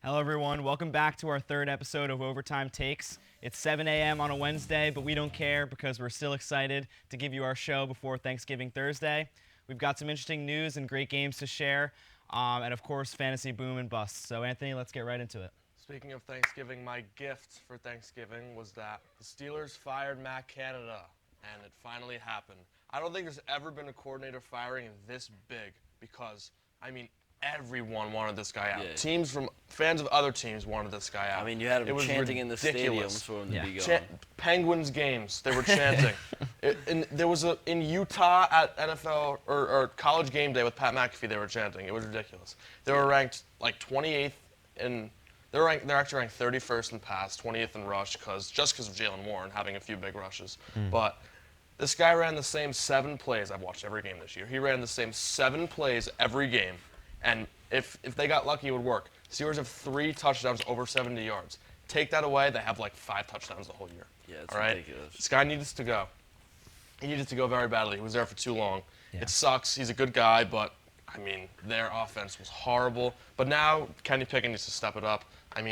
Hello, everyone. Welcome back to our third episode of Overtime Takes. It's 7 a.m. on a Wednesday, but we don't care because we're still excited to give you our show before Thanksgiving Thursday. We've got some interesting news and great games to share, and of course, fantasy boom and bust. So, Anthony, let's get right into it. Speaking of Thanksgiving, my gift for Thanksgiving was that the Steelers fired Matt Canada, and it finally happened. I don't think there's ever been a coordinator firing this big because, everyone wanted this guy out. Yeah. Fans of other teams wanted this guy out. I mean, you had them chanting in the ridiculous. stadiums for him to be gone. Penguins games, they were chanting. There was in Utah at NFL or college game day with Pat McAfee, they were chanting. It was ridiculous. They were ranked like 28th in. They're actually ranked 31st in pass, 20th in rush, just because of Jalen Warren having a few big rushes. But this guy ran the same 7 plays. I've watched every game this year. He ran the same 7 plays every game. And if they got lucky, it would work. Steelers have 3 touchdowns over 70 yards. Take that away, they have like 5 touchdowns the whole year. Yeah, it's all right? ridiculous. This guy needs to go. He needed to go very badly. He was there for too long. Yeah. It sucks. He's a good guy, but, their offense was horrible. But now Kenny Pickett needs to step it up. He's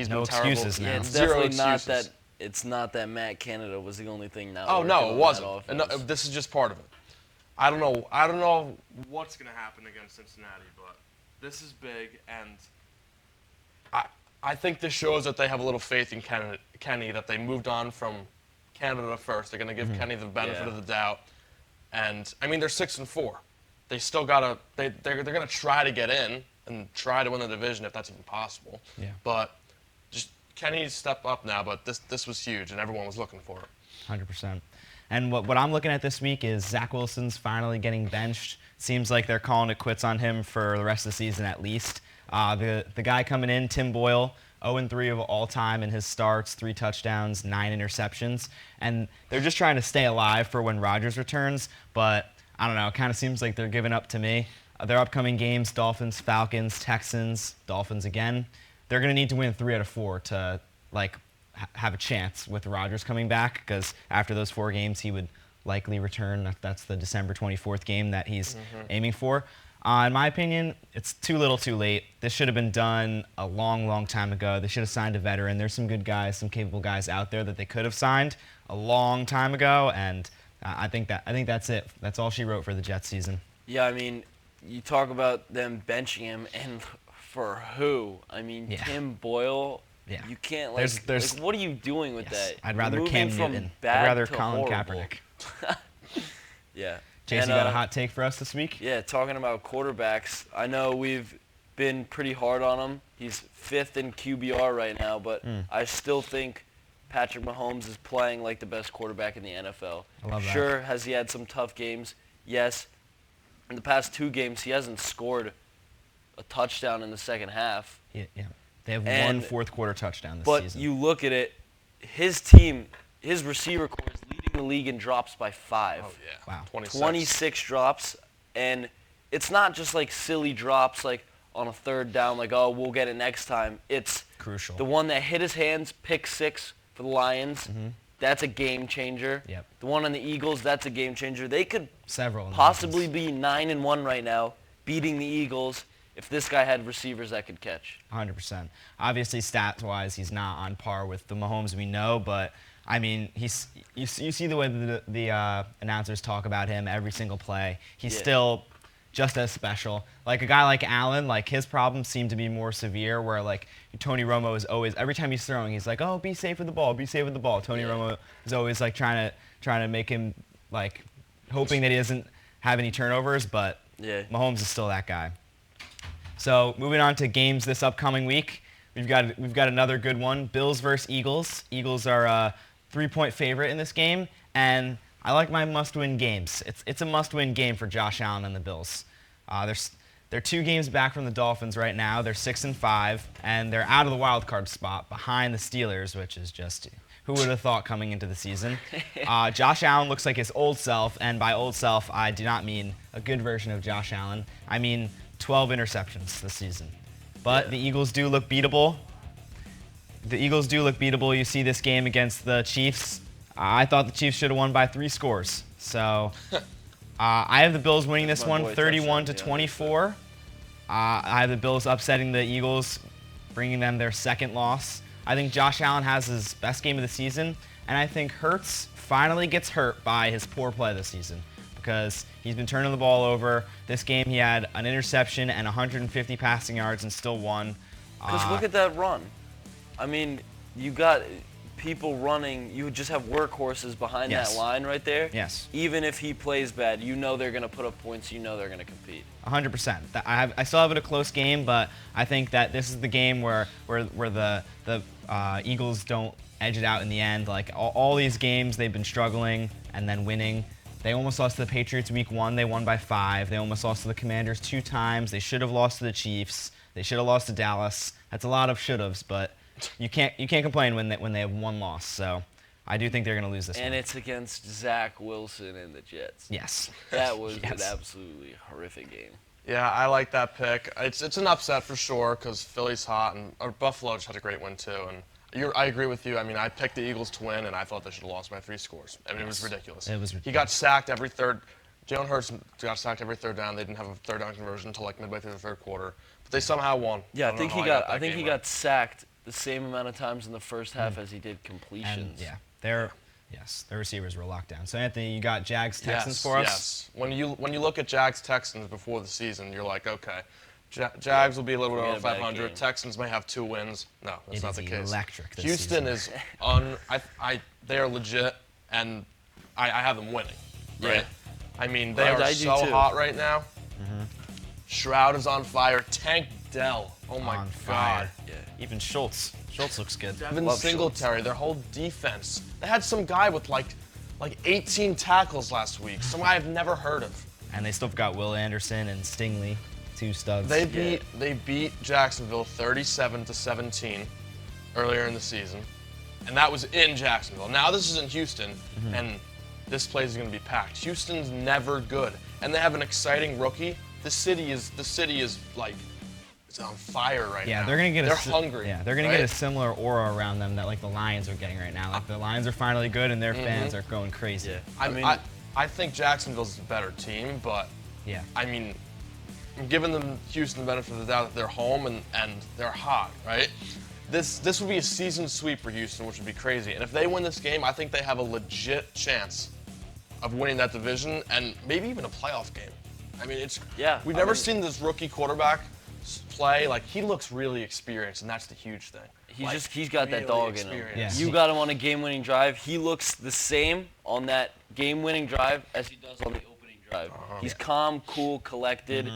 No been terrible. excuses now. Yeah, it's Zero definitely not excuses. that. It's not that Matt Canada was the only thing now. Oh working no, on it that wasn't. offense. No, this is just part of it. I don't know what's gonna happen against Cincinnati, but this is big, and I think this shows that they have a little faith in Kenny, that they moved on from Canada first. They're gonna give Kenny the benefit of the doubt, and they're 6-4. They still gotta. They're gonna try to get in and try to win the division if that's even possible. Yeah. But just Kenny needs to step up now. But this was huge, and everyone was looking for it. 100%. And what I'm looking at this week is Zach Wilson's finally getting benched. Seems like they're calling it quits on him for the rest of the season at least. The guy coming in, Tim Boyle, 0-3 of all time in his starts, 3 touchdowns, 9 interceptions. And they're just trying to stay alive for when Rodgers returns. But I don't know, it kind of seems like they're giving up to me. Their upcoming games, Dolphins, Falcons, Texans, Dolphins again. They're going to need to win 3 out of 4 to have a chance with Rodgers coming back, because after those 4 games, he would likely return. That's the December 24th game that he's aiming for. In my opinion, it's too little too late. This should have been done a long, long time ago. They should have signed a veteran. There's some good guys, some capable guys out there that they could have signed a long time ago, and I think that's it. That's all she wrote for the Jets season. Yeah, you talk about them benching him, and for who? Tim Boyle. Yeah. You can't There's what are you doing with that? I'd rather You're Cam moving from Newton. bad I'd rather to Colin horrible. Kaepernick. Yeah. Jason, And, you got a hot take for us this week? Yeah, talking about quarterbacks, I know we've been pretty hard on him. He's 5th in QBR right now, but I still think Patrick Mahomes is playing like the best quarterback in the NFL. I love that. Sure, has he had some tough games? Yes. In the past 2 games, he hasn't scored a touchdown in the second half. Yeah. They have And- 1 fourth-quarter touchdown this But season. you look at it, his team, his receiver core is leading the league in drops by 5. Oh yeah. Wow. 26 drops, and it's not just like silly drops like on a 3rd down, like, oh, we'll get it next time. It's Crucial. the one that hit his hands, pick 6 for the Lions. That's a game changer. Yep. The one on the Eagles, that's a game changer. They could Several. in the possibly offense. be 9-1 right now, beating the Eagles if this guy had receivers that could catch. 100%. Obviously, stats-wise, he's not on par with the Mahomes we know, but you see the way the announcers talk about him every single play. He's still just as special. Like a guy like Allen, like his problems seem to be more severe, where like Tony Romo is always, every time he's throwing, he's like, oh, be safe with the ball, be safe with the ball. Tony Romo is always like trying to make him like hoping that he doesn't have any turnovers, but Mahomes is still that guy. So moving on to games this upcoming week, we've got another good one. Bills versus Eagles. Eagles are a 3-point favorite in this game, and I like my must-win games. It's a must-win game for Josh Allen and the Bills. They're 2 games back from the Dolphins right now. They're 6-5, and they're out of the wild card spot behind the Steelers, which is just, who would have thought coming into the season. Josh Allen looks like his old self, and by old self, I do not mean a good version of Josh Allen. I mean 12 interceptions this season. But the Eagles do look beatable. You see this game against the Chiefs. I thought the Chiefs should have won by 3 scores. So I have the Bills winning this one 31-24. I have the Bills upsetting the Eagles bringing them their second loss. I think Josh Allen has his best game of the season, and I think Hurts finally gets hurt by his poor play this season because he's been turning the ball over. This game he had an interception and 150 passing yards and still won. Because look at that run. I mean, you got people running. You just have workhorses behind that line right there. Yes. Even if he plays bad, you know they're going to put up points. You know they're going to compete. 100%. I still have it a close game, but I think that this is the game where the Eagles don't edge it out in the end. Like all these games, they've been struggling and then winning. They almost lost to the Patriots week 1. They won by 5. They almost lost to the Commanders 2 times. They should have lost to the Chiefs. They should have lost to Dallas. That's a lot of should-haves, but you can't complain when they have one loss. So I do think they're going to lose this one. And it's against Zach Wilson and the Jets. Yes. That was an absolutely horrific game. Yeah, I like that pick. It's an upset for sure because Philly's hot, and Buffalo just had a great win too. And I agree with you. I mean, I picked the Eagles to win, and I thought they should have lost by 3 scores. I mean, it was ridiculous. It was ridiculous. He got sacked every third. Jalen Hurts got sacked every third down. They didn't have a third down conversion until like midway through the third quarter, but they somehow won. Yeah, I think he got sacked the same amount of times in the first half as he did completions. And their receivers were locked down. So Anthony, you got Jags Texans for us? Yes. When you look at Jags Texans before the season, you're like, okay, Jags will be a little bit over 500. Texans may have 2 wins. No, that's not the case. Electric this Houston season. is they are legit, and I have them winning. Right? Yeah. I mean, they are so hot right now. Shroud is on fire. Tank Dell. Oh my on God. fire. Yeah. Even Schultz. Schultz looks good. Devin Love Singletary, their whole defense. They had some guy with like 18 tackles last week. Some guy I've never heard of. And they still got Will Anderson and Stingley, 2 studs. They beat Jacksonville 37-17 earlier in the season, and that was in Jacksonville. Now this is in Houston, and this place is going to be packed. Houston's never good, and they have an exciting rookie. The city is like it's on fire right now. Yeah, they're gonna get. They're hungry. Yeah, they're gonna get a similar aura around them that like the Lions are getting right now. Like the Lions are finally good, and their fans are going crazy. Yeah. I think Jacksonville's a better team, but Yeah. I mean, I'm giving them Houston the benefit of the doubt that they're home and they're hot, right? This would be a season sweep for Houston, which would be crazy. And if they win this game, I think they have a legit chance of winning that division and maybe even a playoff game. I mean, we've never seen this rookie quarterback play. Like, he looks really experienced, and that's the huge thing. He's got that dog in him. Yeah. You got him on a game-winning drive. He looks the same on that game-winning drive as he does on the opening drive. He's calm, cool, collected,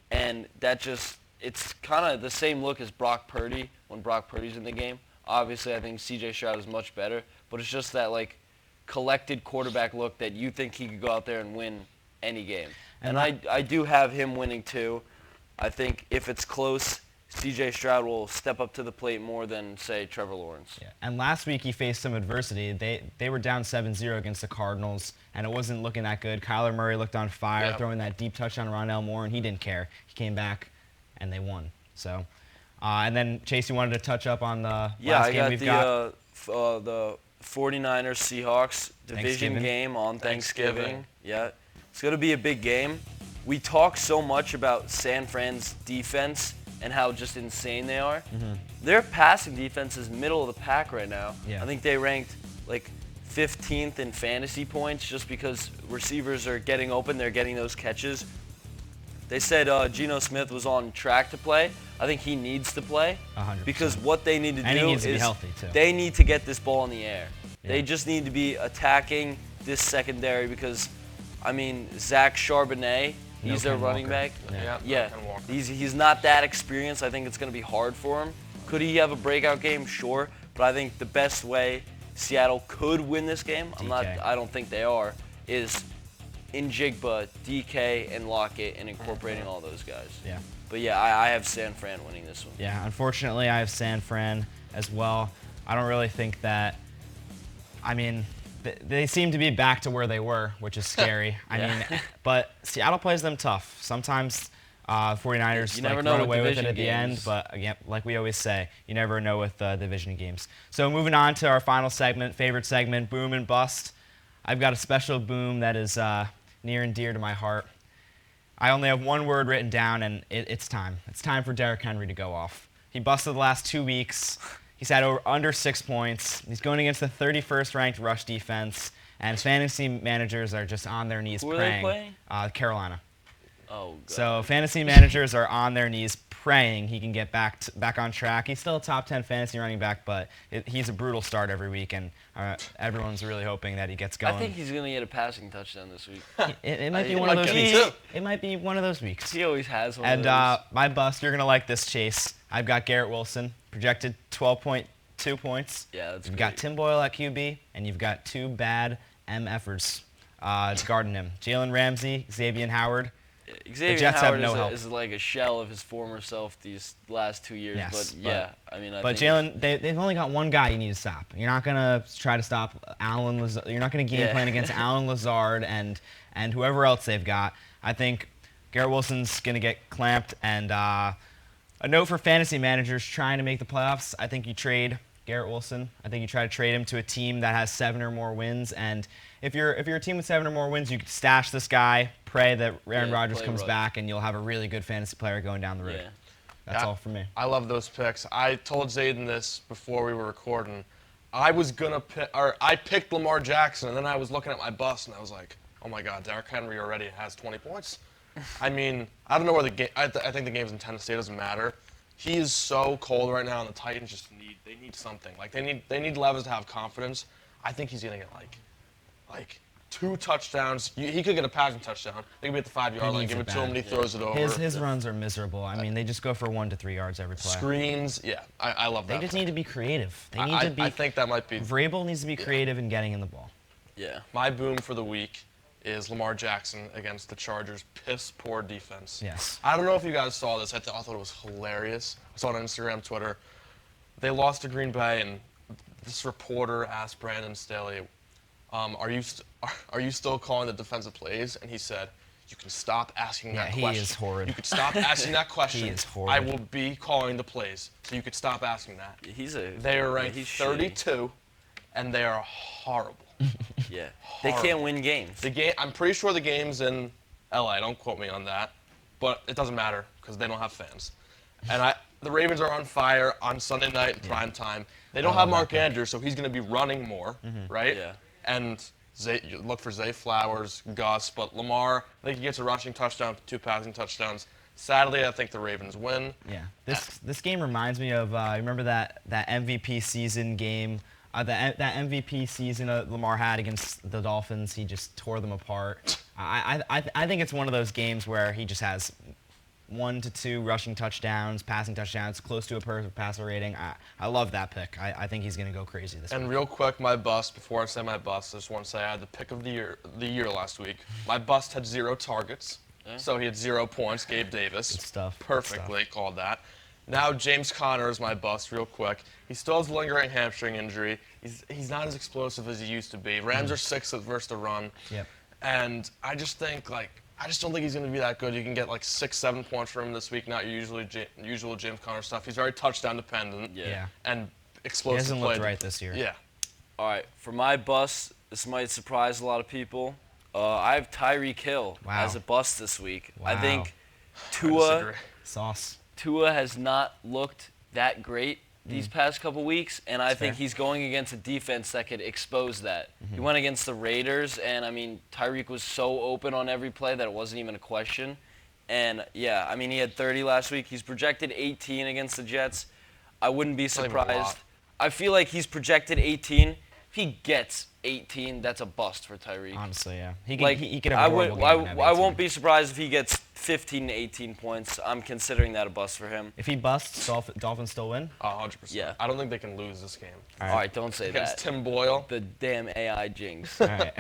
and it's kind of the same look as Brock Purdy when Brock Purdy's in the game. Obviously, I think C.J. Stroud is much better, but it's just that like collected quarterback look that you think he could go out there and win any game. And I do have him winning too. I think if it's close, C.J. Stroud will step up to the plate more than, say, Trevor Lawrence. Yeah. And last week he faced some adversity. They were down 7-0 against the Cardinals, and it wasn't looking that good. Kyler Murray looked on fire, throwing that deep touch on Rondale Moore, and he didn't care. He came back, and they won. So, and then Chase, you wanted to touch up on the last game we've got? The 49ers Seahawks division game on Thanksgiving. Yeah, it's going to be a big game. We talk so much about San Fran's defense and how just insane they are. Their passing defense is middle of the pack right now. Yeah. I think they ranked like 15th in fantasy points just because receivers are getting open, they're getting those catches. They said Geno Smith was on track to play. I think he needs to play 100%. because what they need to And he do needs to be is healthy, too. they need to get this ball in the air. Yeah. They just need to be attacking this secondary because, I mean, Zach Charbonnet, he's their Ken running Walker. back. Yeah. Ken Walker. He's not that experienced. I think it's going to be hard for him. Could he have a breakout game? Sure. But I think the best way Seattle could win this game, I don't think they are, is in Jigba, DK, and Lockett and incorporating all those guys. Yeah. But yeah, I have San Fran winning this one. Yeah, unfortunately, I have San Fran as well. I don't really think that. I mean, they seem to be back to where they were, which is scary. I mean, but Seattle plays them tough. Sometimes 49ers You never like, know run with away with it division at the end, games. but again, like we always say, you never know with division games. So moving on to our final segment, favorite segment, boom and bust. I've got a special boom that is near and dear to my heart. I only have one word written down, and it's time. It's time for Derrick Henry to go off. He busted the last 2 weeks. He's had under 6 points. He's going against the 31st ranked rush defense, and his fantasy managers are just on their knees Who are praying. they playing? Carolina. Oh, God. So fantasy managers are on their knees praying he can get back on track. He's still a top 10 fantasy running back, but he's a brutal start every week, and everyone's really hoping that he gets going. I think he's going to get a passing touchdown this week. It might be one of those weeks. It might be one of those weeks. He always has one And of those. my bust, you're going to like this, Chase. I've got Garrett Wilson, projected 12.2 points. Yeah, that's You've great. got Tim Boyle at QB, and you've got 2 bad MFers guarding him. Jalen Ramsey, Xavier Howard. Xavier Jets Howard have no help. is like a shell of his former self these last 2 years. Yes, but yeah, I mean, I But think Jalen, they've only got one guy you need to stop. You're not gonna try to stop Alan Lazard. You're not gonna game plan against Alan Lazard and whoever else they've got. I think Garrett Wilson's gonna get clamped. And a note for fantasy managers trying to make the playoffs: I think you trade Garrett Wilson. I think you try to trade him to a team that has 7 or more wins. And if you're a team with 7 or more wins, you can stash this guy, pray that Aaron Rodgers comes back, and you'll have a really good fantasy player going down the road. Yeah. That's all for me. I love those picks. I told Zaiden this before we were recording. I picked Lamar Jackson, and then I was looking at my bus, and I was like, oh my God, Derrick Henry already has 20 points. I mean, I don't know where the game. I think the game's in Tennessee. It doesn't matter. He is so cold right now, and the Titans just need something. Like they need Levis to have confidence. I think he's gonna get like 2 touchdowns. He could get a passing touchdown. They could be at the 5-yard line, give it to him, and he throws it over. His runs are miserable. I mean, they just go for 1 to 3 yards every play. Screens, yeah, I love that. They just need to be creative. They need to be. I think that might be. Vrabel needs to be creative in getting in the ball. Yeah. My boom for the week is Lamar Jackson against the Chargers' piss-poor defense. Yes. I don't know if you guys saw this. I thought it was hilarious. I saw it on Instagram, Twitter. They lost to Green Bay, and this reporter asked Brandon Staley, are you still calling the defensive plays? And he said, you can stop asking that question. He is horrid. You could stop asking that question. He is horrid. I will be calling the plays, so you could stop asking that. They are ranked 32, and they are horrible. Yeah. They can't win games. I'm pretty sure the game's in LA. Don't quote me on that. But it doesn't matter because they don't have fans. And the Ravens are on fire on Sunday night in prime time. They don't have Mark Andrews, so he's going to be running more, right? Yeah. And you look for Zay Flowers, Gus, but Lamar, I think he gets a rushing touchdown, 2 passing touchdowns. Sadly, I think the Ravens win. Yeah. This game reminds me of remember that MVP season game. That MVP season Lamar had against the Dolphins, he just tore them apart. I think it's one of those games where he just has 1 to 2 rushing touchdowns, passing touchdowns, close to a perfect passer rating. I love that pick. I think he's going to go crazy this week. And real quick, my bust, before I say my bust, I just want to say I had the pick of the year last week. My bust had 0 targets, so he had 0 points. Gabe Davis. Good stuff. Perfectly called that. Now James Conner is my bust, real quick. He still has a lingering hamstring injury. He's not as explosive as he used to be. Rams are 6th versus the run. Yep. And I just don't think he's going to be that good. You can get like 6-7 points from him this week, not usual James Conner stuff. He's very touchdown dependent. Yeah. And He explosive hasn't play. looked right this year. Yeah. All right. For my bust, this might surprise a lot of people. I have Tyreek Hill as a bust this week. I think disagree. Tua has not looked that great these past couple weeks, and I think he's going against a defense that could expose that. He went against the Raiders, and, I mean, Tyreek was so open on every play that it wasn't even a question. And, yeah, I mean, he had 30 last week. He's projected 18 against the Jets. I wouldn't be surprised. I feel like he's projected 18. If he gets 18, that's a bust for Tyreek. Honestly, yeah. He could have a horrible game and have I 18. won't be surprised if he gets 15 to 18 points. I'm considering that a bust for him. If he busts, Dolphins still win? 100%. Yeah. I don't think they can lose this game. All right, don't say Against that. Tim Boyle. The damn AI jinx. All right.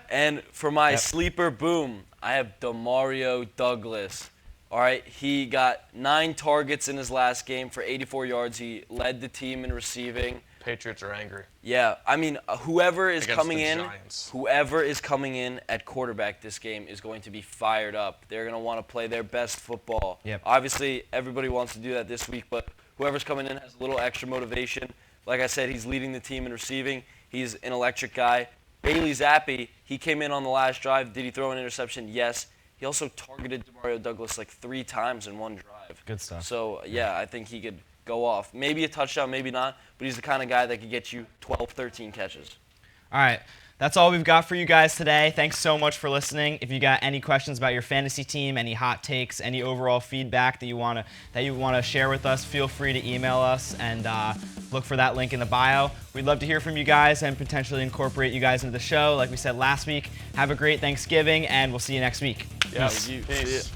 And for my sleeper boom, I have Demario Douglas. All right, he got 9 targets in his last game for 84 yards. He led the team in receiving. Patriots are angry. Yeah, I mean, whoever is Against coming the in, Giants. at quarterback this game is going to be fired up. They're going to want to play their best football. Yep. Obviously, everybody wants to do that this week, but whoever's coming in has a little extra motivation. Like I said, he's leading the team in receiving. He's an electric guy. Bailey Zappi, he came in on the last drive. Did he throw an interception? Yes. He also targeted Demario Douglas like 3 times in one drive. Good stuff. So, yeah, I think he could go off. Maybe a touchdown, maybe not, but he's the kind of guy that could get you 12, 13 catches. All right. That's all we've got for you guys today. Thanks so much for listening. If you got any questions about your fantasy team, any hot takes, any overall feedback that you want to share with us, feel free to email us and look for that link in the bio. We'd love to hear from you guys and potentially incorporate you guys into the show. Like we said last week, have a great Thanksgiving, and we'll see you next week. Yes. Peace. Peace.